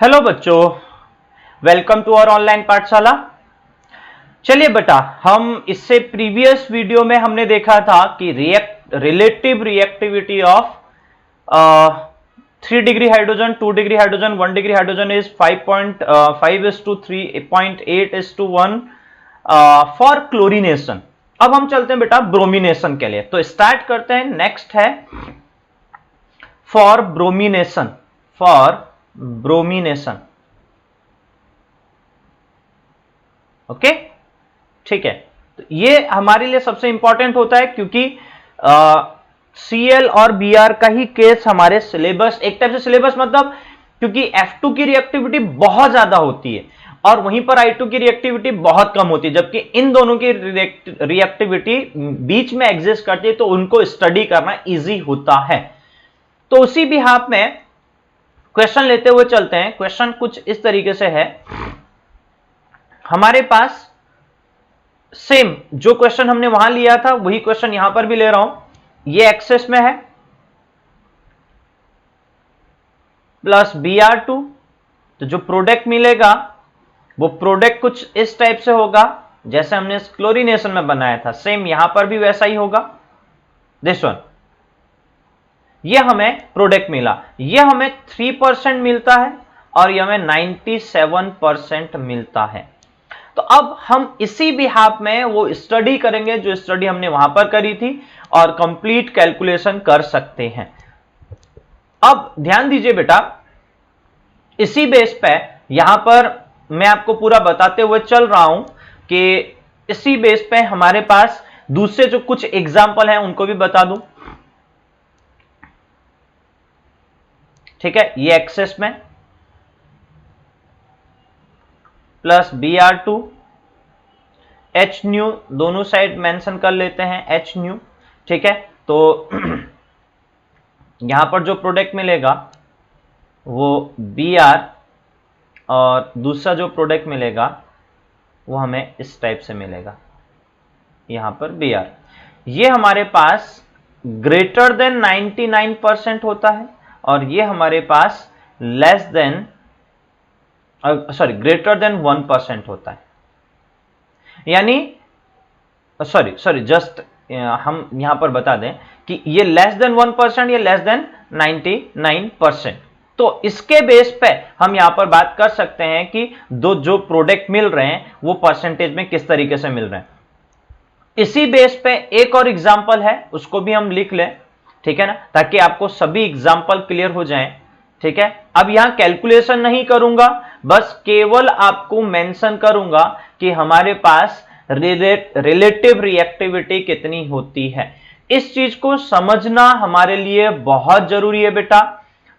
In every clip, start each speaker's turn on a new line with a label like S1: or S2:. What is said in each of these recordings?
S1: Hello बच्चों, welcome to our online पाठशाला। चलिए बेटा, हम इससे प्रीवियस वीडियो में हमने देखा था कि relative reactivity of 3 degree hydrogen, 2 degree hydrogen, 1 degree hydrogen is 5.5:3.8:1 for chlorination. अब हम चलते हैं बेटा ब्रोमिनेशन के लिए, तो स्टार्ट करते हैं। नेक्स्ट है फॉर ब्रोमिनेशन। ओके, ठीक है। तो ये हमारे लिए सबसे इंपॉर्टेंट होता है क्योंकि Cl और Br का ही केस हमारे सिलेबस, एक टाइप से सिलेबस मतलब, क्योंकि F2 की रिएक्टिविटी बहुत ज्यादा होती है और वहीं पर I2 की रिएक्टिविटी बहुत कम होती है, जबकि इन दोनों की रिएक्टिविटी बीच में एग्जिस्ट करती है, तो उनको स्टडी करना इजी होता है। तो उसी बिहाफ में क्वेश्चन लेते हुए चलते हैं। क्वेश्चन कुछ इस तरीके से है हमारे पास। सेम जो क्वेश्चन हमने वहां लिया था वही क्वेश्चन यहां पर भी ले रहा हूं। ये एक्सेस में है प्लस Br2, तो जो प्रोडक्ट मिलेगा वो प्रोडक्ट कुछ इस टाइप से होगा जैसे हमने क्लोरीनेशन में बनाया था। सेम यहां पर भी वैसा ही होगा। दिस वन, ये हमें प्रोडक्ट मिला, ये हमें 3% मिलता है और ये हमें 97% मिलता है। तो अब हम इसी बिहाफ में वो स्टडी करेंगे जो स्टडी हमने वहां पर करी थी और कंप्लीट कैलकुलेशन कर सकते हैं। अब ध्यान दीजिए बेटा, इसी बेस पे यहां पर मैं आपको पूरा बताते हुए चल रहा हूं कि इसी बेस पे हमारे पास दूसरे जो कुछ एग्जाम्पल हैं उनको भी बता दूं। ठीक है, ये एक्सेस में प्लस Br2 एच न्यू, दोनों साइड मेंशन कर लेते हैं एच न्यू। ठीक है, तो यहां पर जो प्रोडक्ट मिलेगा वो Br और दूसरा जो प्रोडक्ट मिलेगा वो हमें इस टाइप से मिलेगा, यहां पर Br। ये हमारे पास ग्रेटर देन 99% होता है और ये हमारे पास लेस देन ग्रेटर देन 1% होता है। यानी जस्ट हम यहां पर बता दें कि ये लेस देन 1%, ये लेस देन 99%। तो इसके बेस पे हम यहां पर बात कर सकते हैं कि जो प्रोडक्ट मिल रहे हैं वो परसेंटेज में किस तरीके से मिल रहे हैं। इसी बेस पे एक और एग्जांपल है, उसको भी हम लिख लें, ठीक है ना, ताकि आपको सभी एग्जांपल क्लियर हो जाएं। ठीक है, अब यहां कैलकुलेशन नहीं करूंगा, बस केवल आपको मेंशन करूंगा कि हमारे पास रिलेटिव रिएक्टिविटी कितनी होती है। इस चीज को समझना हमारे लिए बहुत जरूरी है बेटा,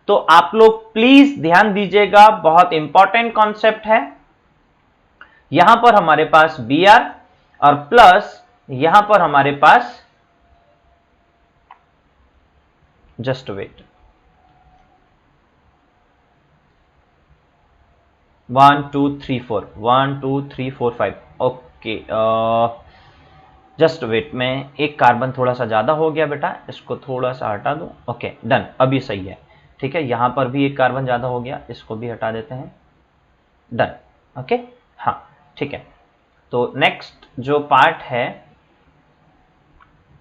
S1: तो आप लोग प्लीज ध्यान दीजिएगा, बहुत इंपॉर्टेंट कॉन्सेप्ट है। यहां पर हमारे पास Br और प्लस यहां पर हमारे पास, just wait, 1 2 3 4 1 2 3 4 5। Okay, just wait, में एक कार्बन थोड़ा सा ज्यादा हो गया बेटा, इसको थोड़ा सा हटा दूं। ओके डन, अभी सही है। ठीक है, यहां पर भी एक कार्बन ज्यादा हो गया, इसको भी हटा देते हैं। डन, ओके, हाँ ठीक है। तो नेक्स्ट जो पार्ट है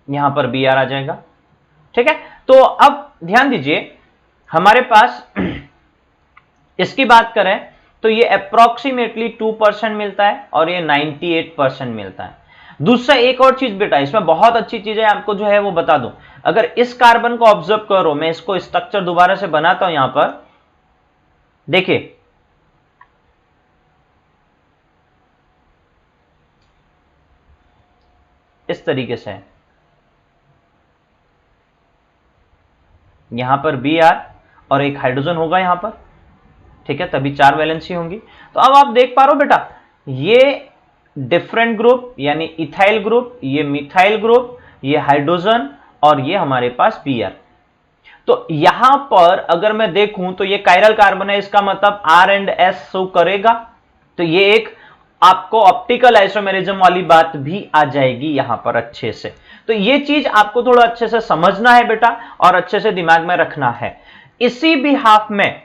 S1: यहां पर Br आ जाएगा। ठीक है, तो अब ध्यान दीजिए, हमारे पास इसकी बात करें तो ये अप्रोक्सीमेटली 2% मिलता है और ये 98% मिलता है। दूसरा एक और चीज बेटा, इसमें बहुत अच्छी चीज है, आपको जो है वो बता दूं। अगर इस कार्बन को ऑब्जर्व करो, मैं इसको स्ट्रक्चर दोबारा से बनाता हूं, यहां पर देखिए, इस तरीके से है, यहां पर Br और एक हाइड्रोजन होगा यहां पर। ठीक है, तभी 4 वैलेंसी होंगी। तो अब आप देख पा रहे हो बेटा, ये डिफरेंट ग्रुप यानी इथाइल ग्रुप, ये मिथाइल ग्रुप, ये हाइड्रोजन और ये हमारे पास Br। तो यहां पर अगर मैं देखूं तो ये कायरल कार्बन है, इसका मतलब R एंड S शो करेगा। तो ये एक आपको ऑप्टिकल आइसोमेरिज्म वाली बात भी आ जाएगी यहां पर अच्छे से। तो ये चीज आपको थोड़ा अच्छे से समझना है बेटा और अच्छे से दिमाग में रखना है। इसी बिहाफ में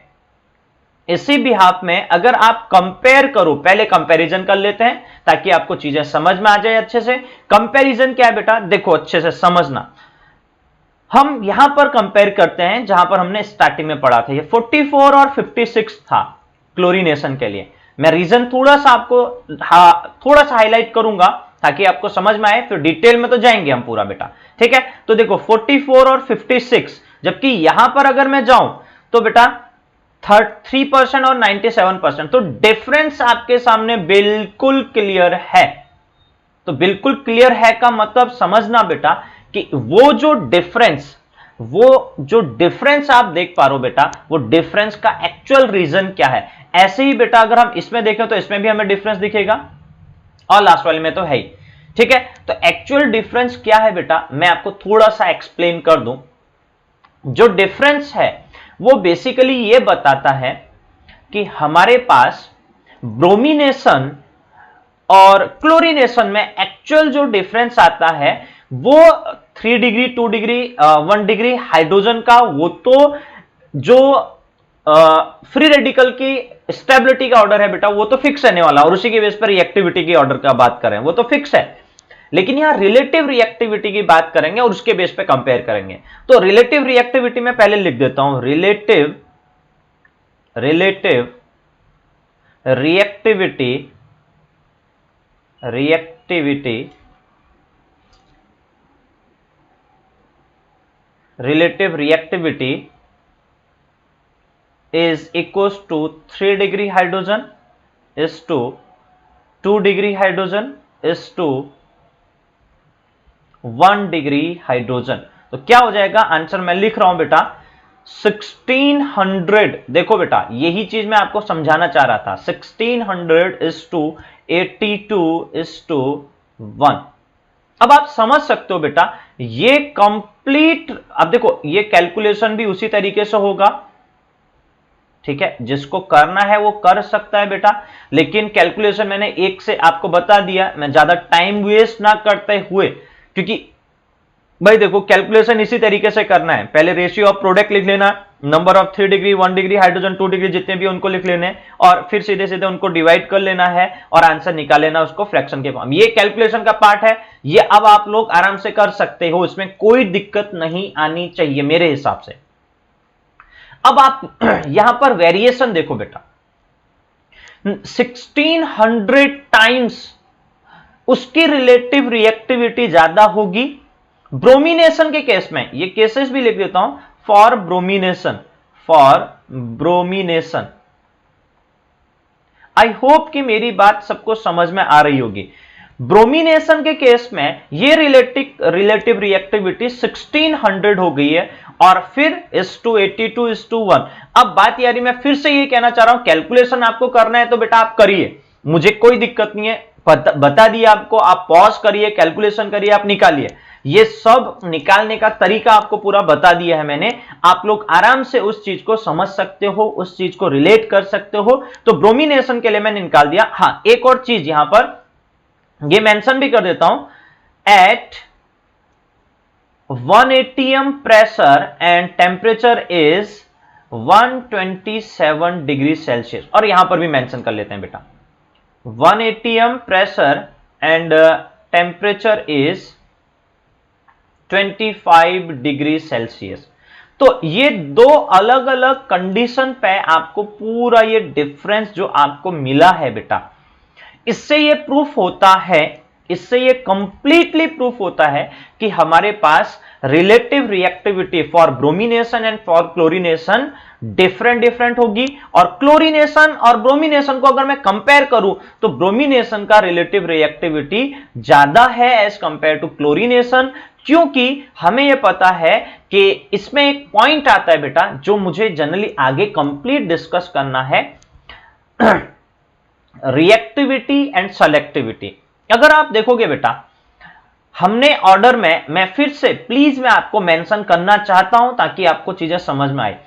S1: इसी बिहाफ में अगर आप कंपेयर करो, पहले कंपैरिजन कर लेते हैं ताकि आपको चीजें समझ में आ जाए अच्छे से। कंपैरिजन क्या है बेटा, देखो अच्छे से समझना। हम यहां पर कंपेयर करते हैं जहां पर हमने स्टार्टिंग में पढ़ा था, ये 44 और 56 था क्लोरीनेशन के लिए। मैं रीजन थोड़ा सा आपको थोड़ा सा हाईलाइट करूंगा ताकि आपको समझ में आए, फिर डिटेल में तो जाएंगे हम पूरा बेटा, ठीक है। तो देखो 44 और 56, जबकि यहां पर अगर मैं जाऊं तो बेटा 3% और 97%, तो डिफरेंस आपके सामने बिल्कुल क्लियर है। तो बिल्कुल क्लियर है का मतलब समझना बेटा कि वो जो डिफरेंस आप देख पा रहे हो बेटा, वो डिफरेंस का एक्चुअल रीजन क्या है। ऐसे ही बेटा अगर हम इसमें देखें तो इसमें भी हमें डिफरेंस दिखेगा और लास्ट वाले में तो है ही, ठीक है। तो एक्चुअल डिफरेंस क्या है बेटा, मैं आपको थोड़ा सा एक्सप्लेन कर दूं। जो डिफरेंस है वो बेसिकली ये बताता है कि हमारे पास ब्रोमिनेशन और क्लोरीनेशन में एक्चुअल जो डिफरेंस आता है वो 3 डिग्री 2 डिग्री 1 डिग्री हाइड्रोजन का, वो तो जो फ्री रेडिकल की स्टेबिलिटी का ऑर्डर है बेटा वो तो फिक्स रहने वाला, और उसी के बेस पर रिएक्टिविटी की ऑर्डर का बात करें वो तो फिक्स है। लेकिन यहां रिलेटिव रिएक्टिविटी की बात करेंगे और उसके बेस पे कंपेयर करेंगे। तो रिलेटिव रिएक्टिविटी में पहले लिख देता हूं, relative reactivity is equals to 3 degree hydrogen is to 2 degree hydrogen is to 1 degree hydrogen। तो क्या हो जाएगा, आंसर मैं लिख रहा हूं बेटा 1600। देखो बेटा यही चीज मैं आपको समझाना चाह रहा था, 1600 is to 82 is to 1। अब आप समझ सकते हो बेटा ये कंप्लीट, अब देखो ये कैलकुलेशन भी उसी तरीके से होगा, ठीक है। जिसको करना है वो कर सकता है बेटा, लेकिन कैलकुलेशन मैंने एक से आपको बता दिया, मैं ज्यादा टाइम वेस्ट ना करते हुए, क्योंकि भाई देखो कैलकुलेशन इसी तरीके से करना है। पहले रेशियो ऑफ प्रोडक्ट लिख लेना, number of 3 degree 1 degree hydrogen 2 degree जितने भी उनको लिख लेने, और फिर सीधे सीधे उनको डिवाइड कर लेना है और आंसर निकाल लेना उसको फ्रैक्शन के फॉर्म। ये कैलकुलेशन का पार्ट है, ये अब आप लोग आराम से कर सकते हो, इसमें कोई दिक्कत नहीं आनी चाहिए मेरे हिसाब से। अब आप यहां पर वेरिएशन देखो बेटा, 1600 टाइम्स उसकी रिलेटिव रिएक्टिविटी ज्यादा होगी ब्रोमिनेशन के केस में। ये केसेस भी लिख देता हूं, फॉर ब्रोमिनेशन। आई होप कि मेरी बात सबको समझ में आ रही होगी। ब्रोमिनेशन के केस में ये रिलेटिव रिएक्टिविटी 1600 हो गई है, और फिर is to 1। अब बात यारी मैं फिर से ये कहना चाह रहा हूं, कैलकुलेशन आपको करना है तो बेटा आप करिए, मुझे कोई दिक्कत नहीं है, बता दिया आपको, आप पॉज करिए, कैलकुलेशन करिए, आप निकालिए। ये सब निकालने का तरीका आपको पूरा बता दिया है मैंने, आप लोग आराम से उस चीज को समझ सकते हो, उस चीज को रिलेट कर सकते हो। तो ब्रोमिनेशन के लिए मैंने निकाल दिया। हाँ, एक और चीज यहां पर ये मेंशन भी कर देता हूं, at 1 atm pressure and temperature is 127 degree Celsius. और यहां पर भी मेंशन कर लेते हैं बेटा 1 atm pressure and temperature is 25 degree Celsius. तो ये दो अलग अलग कंडीशन पे आपको पूरा ये डिफरेंस जो आपको मिला है बेटा, इससे ये प्रूफ होता है, इससे ये कंप्लीटली प्रूफ होता है कि हमारे पास relative reactivity for bromination and for chlorination different होगी। और क्लोरीनेशन और ब्रोमिनेशन को अगर मैं कंपेयर करूं तो ब्रोमिनेशन का रिलेटिव रिएक्टिविटी ज्यादा है एज कंपेयर टू क्लोरीनेशन, क्योंकि हमें यह पता है कि इसमें एक पॉइंट आता है बेटा जो मुझे जनरली आगे कंप्लीट डिस्कस करना है, रिएक्टिविटी एंड सेलेक्टिविटी। अगर आप देखोगे बेटा हमने ऑर्डर में, मैं फिर से प्लीज मैं आपको मेंशन करना चाहता हूं ताकि आपको चीजें समझ में आए,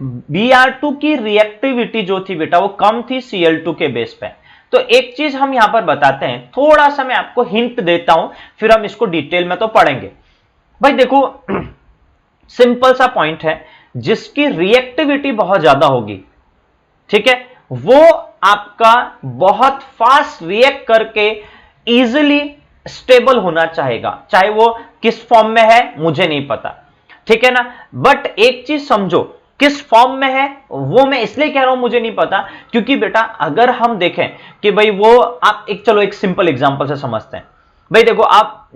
S1: Br2 की रिएक्टिविटी जो थी बेटा वो कम थी Cl2 के बेस पे। तो एक चीज हम यहां पर बताते हैं, थोड़ा सा मैं आपको हिंट देता हूं, फिर हम इसको डिटेल में तो पढ़ेंगे। भाई देखो सिंपल सा पॉइंट है, जिसकी रिएक्टिविटी बहुत ज्यादा होगी ठीक है, वो आपका बहुत फास्ट रिएक्ट करके इजीली स्टेबल होना चाहेगा, चाहे वो किस फॉर्म में है मुझे नहीं पता, ठीक है ना। बट एक चीज समझो, किस फॉर्म में है वो मैं इसलिए कह रहा हूं मुझे नहीं पता, क्योंकि बेटा अगर हम देखें कि भाई वो आप चलो एक सिंपल एग्जांपल से समझते हैं। भाई देखो आप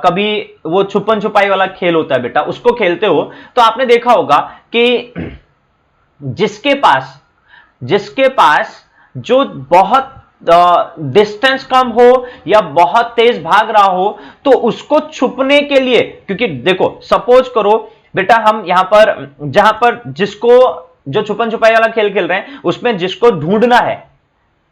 S1: कभी वो छुपन छुपाई वाला खेल होता है बेटा, उसको खेलते हो तो आपने देखा होगा कि जिसके पास जो बहुत डिस्टेंस कम हो या बहुत तेज भाग रहा हो, तो उसको छुपने के लिए, क्योंकि देखो सपोज करो बेटा हम यहां पर जहां पर जिसको जो छुपन छुपाई वाला खेल खेल रहे हैं उसमें जिसको ढूंढना है,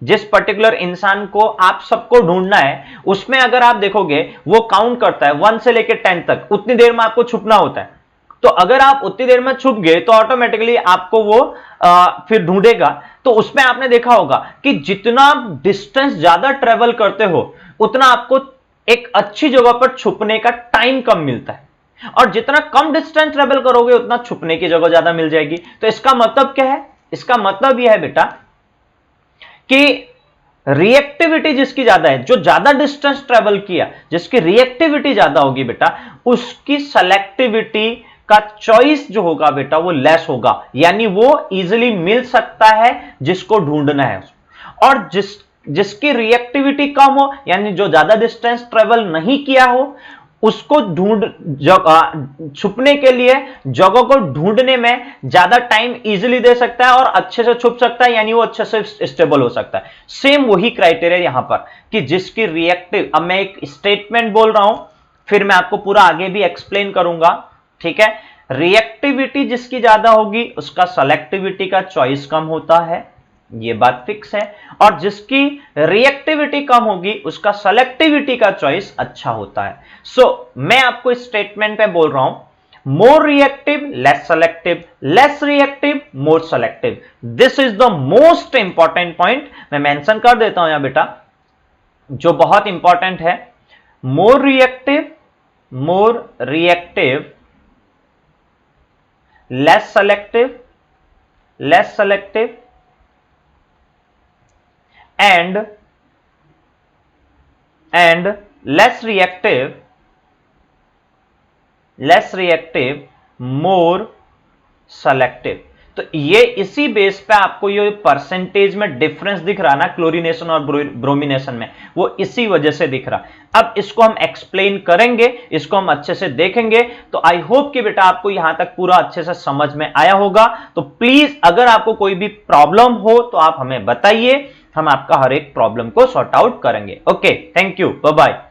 S1: जिस पर्टिकुलर इंसान को आप सबको ढूंढना है, उसमें अगर आप देखोगे वो काउंट करता है 1 से लेकर 10 तक, उतनी देर में आपको छुपना होता है। तो अगर आप उतनी देर में छुप गए तो ऑटोमेटिकली आपको वो फिर ढूंढेगा। तो उसमें आपने देखा होगा कि जितना डिस्टेंस ज्यादा ट्रेवल करते हो उतना आपको एक अच्छी जगह पर छुपने का टाइम कम मिलता है, और जितना कम डिस्टेंस ट्रेवल करोगे उतना छुपने की जगह ज्यादा मिल जाएगी। तो इसका मतलब क्या है? इसका मतलब यह है बेटा कि रिएक्टिविटी जिसकी ज्यादा है, जो ज्यादा डिस्टेंस ट्रेवल किया, जिसकी रिएक्टिविटी ज्यादा होगी बेटा, उसकी सेलेक्टिविटी का चॉइस जो होगा बेटा वो लेस होगा, यानी वो इजीली मिल सकता है जिसको ढूंढना है। और जिसकी रिएक्टिविटी कम हो, यानी जो ज्यादा डिस्टेंस ट्रेवल नहीं किया हो, उसको छुपने के लिए जगह को ढूंढने में ज्यादा टाइम इजीली दे सकता है और अच्छे से छुप सकता है, यानी वो अच्छे से स्टेबल हो सकता है। सेम वही क्राइटेरिया यहां पर कि जिसकी रिएक्टिव, अब मैं एक स्टेटमेंट बोल रहा हूं फिर मैं आपको पूरा आगे भी एक्सप्लेन करूंगा, ठीक है। रिएक्टिविटी जिसकी ज्यादा होगी उसका सेलेक्टिविटी का चॉइस कम होता है, ये बात फिक्स है, और जिसकी रिएक्टिविटी कम होगी उसका सेलेक्टिविटी का चॉइस अच्छा होता है। सो मैं आपको इस स्टेटमेंट पे बोल रहा हूं more reactive less selective, less reactive more selective. This is the most important point, मैं मेंशन कर देता हूं यहां बेटा, जो बहुत इंपॉर्टेंट है। More reactive less selective and less reactive more selective। तो ये इसी बेस पे आपको ये परसेंटेज में डिफरेंस दिख रहा ना क्लोरीनेशन और ब्रोमिनेशन में, वो इसी वजह से दिख रहा। अब इसको हम एक्सप्लेन करेंगे, इसको हम अच्छे से देखेंगे। तो आई होप कि बेटा आपको यहां तक पूरा अच्छे से समझ में आया होगा। तो प्लीज अगर आपको कोई भी प्रॉब्लम हो तो आप हमें बताइए, हम आपका हर एक प्रॉब्लम को सॉर्ट आउट करेंगे। Okay, thank you, bye bye.